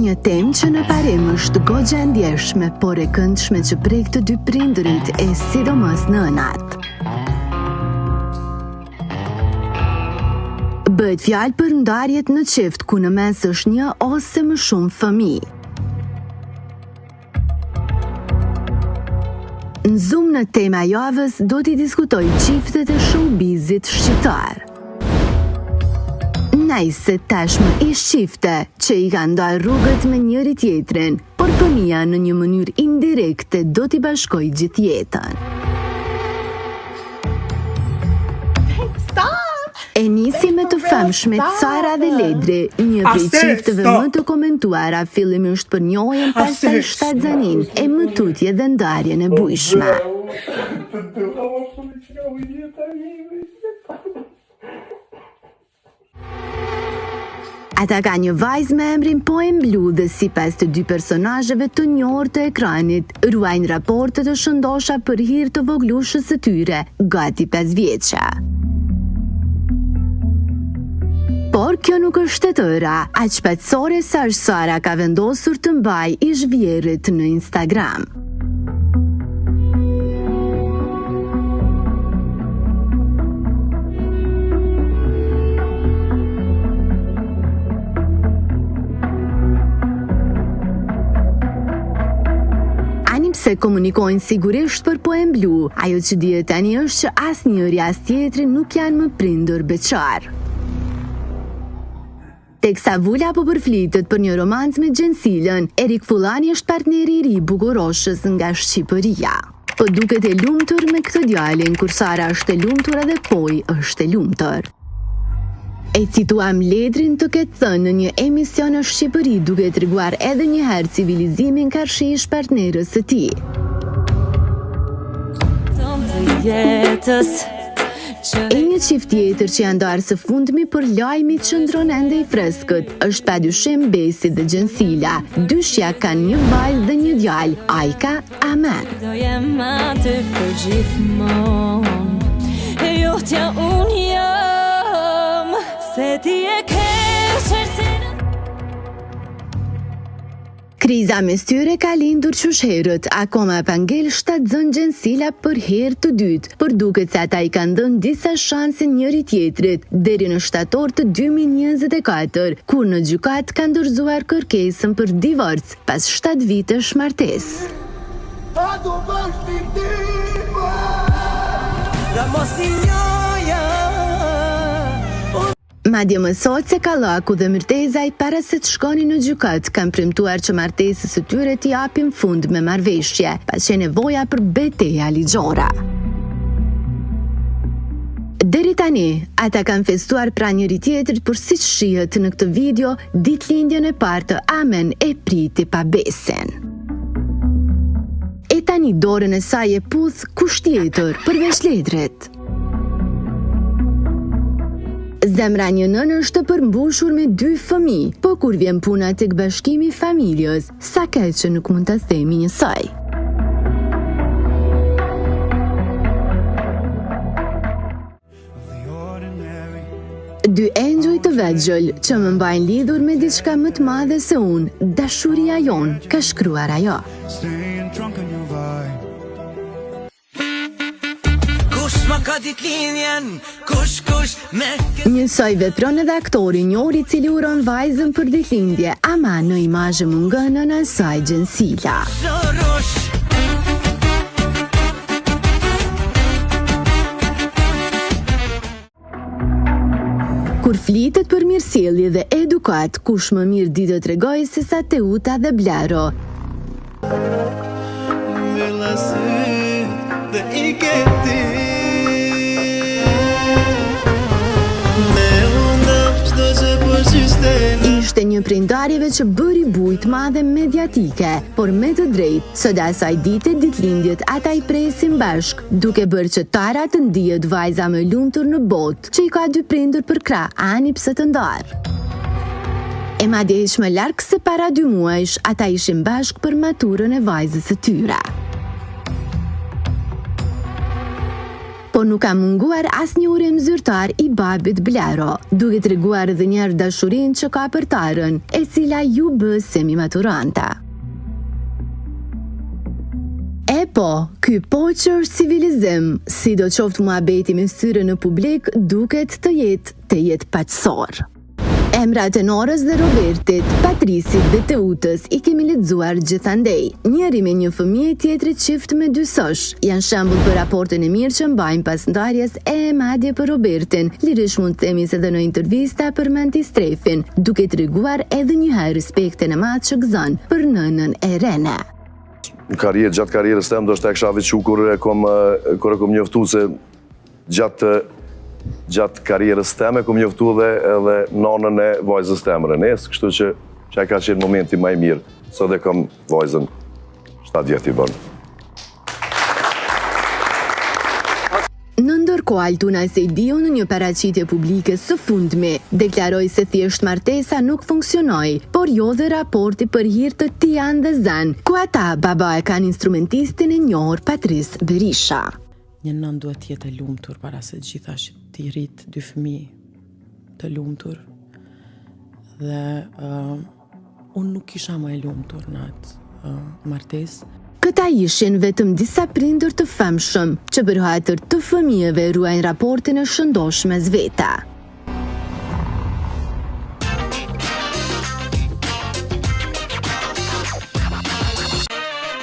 Një temë që në parim është goxha e ndjeshme, por e këndshme që prek të dy prindërit e sidomos nënat. Bëhet fjalë për ndarjet në çift ku në mes është një ose më shumë fëmijë. Në Zoom në tema javës do t'i diskutoj çiftet e showbizit shqiptar. Najse tashmë ish çifte që i kanë ndarë rrugët me njëri tjetrin, por fëmia në një mënyrë indirekte do t'i bashkojë gjithë jetën. E nisi me të famshmet Sara dhe Ledri, një prej çifteve më të komentuara fillimisht për njohjen, pastaj shtatzanin e më tutje dhe ndarjen e bujshme. Ata ka një vajzë me emrin Poemblu dhe sipas të dy personazheve të njohur të ekranit, ruajnë raporte të shëndosha për hir të voglushës së tyre, gati 5 vjeçe. Por kjo nuk është e tëra, aq paqësore sa Sara ka vendosur të mbajë ish vjerrit në Instagram. Se komunikojnë sigurisht për Poemblu, ajo që dihet tani është që asnjëri as tjetri nuk janë më prindër beqar. Teksa Vula po përflitet për një romancë me Gjensilën, Erik Fullani është partneri i ri Bukuroshës nga Shqipëria. Po duket e lumtur me këtë djalin, kur Sara është e lumtur edhe Poi është e lumtur. E cituam Ledrin të ketë thënë në një emision në Shqipëri duke treguar edhe një herë civilizimin karshi ish partnerës së tij. E një çift tjetër që janë ndarë së fundmi për lajmi qëndron ende i freskët, është padyshim Besi dhe Gjensila. Dyshja kanë një vajzë dhe një djalë, Ajka Amen. Do jem aty për gjithmonë, e jotja unë jam. Kriza mes tyre ka lindur qyshherët, akoma pa ngel shtatzën Gjensila për herë të dytë, por duket se ata i kanë dhënë disa shanse njëri tjetrit deri në shtator të 2024, kur në gjykat ka ndërzuar kërkesën për divorc pas 7 vitesh martesë. Madje mësohet se Kallaku dhe Myrtezaj para se të shkonin në gjykat kanë premtuar që martesës së tyre t'i japin fund me marrëveshje, pasi nevoja për betejë ligjore. Deri tani, ata kanë festuar pranë njëri tjetrit, por siç shihet në këtë video, ditëlindjen e parë të Amen e priti pa Besin. E tani dorën e saj e puth kush tjetër përveç Ledrit. Zemra një nënë është përmbushur me 2 fëmijë, po kur vjen puna tek bashkimi i familjes, sa keq që nuk mund ta themi njësoj. Dy engjëj të vegjël që më mbajnë lidhur me diçka më të madhe se unë, dashuria jonë, ka shkruar ajo. Njësoj vepron edhe aktori njohur i cili uron vajzën për ditëlindje, ama në imazhe mungon nëna e saj Gjensila. Kur flitet për mirësjellje dhe edukat, kush më mirë di të tregoj se sa Teuta dhe Blero. Ishte një prej ndarjeve që bëri bujë të madhe mediatike, por me të drejtë, sot asaj dite ditëlindjet ata i presin bashk, duke bërë që Tara të ndihet vajza më e lumtur në botë, që i ka 2 prindër për krah, ani pse të ndarë. E madje hiç më larg se para 2 muajsh, ata ishin bashk për maturën e vajzës së tyre. por nuk ka munguar asnjë urrim zyrtar i babit Blero, duke treguar edhe një herë dashurinë që ka për tarën, e cila ju bë semi-maturanta. E po, ky poqër civilizim, sidoqoftë muhabeti me syre në publik, duket të jetë paqësor. Emrat e Norës dhe Robertit, Patrisit dhe Teutës i kemi lexuar gjithandej. Njëri me një fëmijë, tjetri çift me dy sosh. Janë shembull për raportin e mirë që mbajnë pas ndarjes, e madje për Robertin. Lirish mund të themi se edhe në intervista përmendi strefin, duke treguar edhe një herë respektin e madh që gëzon për nënën e rene. Gjatë karrierës tem, do shta e kësha vequ kur e kom njoftu se gjatë karrierës teme, kom njoftu edhe nanën e vajzës temë Renes, kështu që ai ka qenë momenti më i mirë, sot e kom vajzën 7 vjet i bën. Në ndërkohë, Altuna Sejdiu në një paraqitje publike së fundmi deklaroi se thjesht martesa nuk funksionoi, por jo dhe raporti për hir të Tian dhe Zan, ku ata baba e kanë instrumentistin e njohur Patris Berisha. Një nën duhet të jetë e lumtur para se gjithashtu t'i rrit 2 fëmijë të lumtur. Dhe unë nuk isha më e lumtur në atë martesë. Këta ishin vetëm disa prindër të famshëm që për hatër të fëmijëve ruajnë raportin e shëndosh mes veta.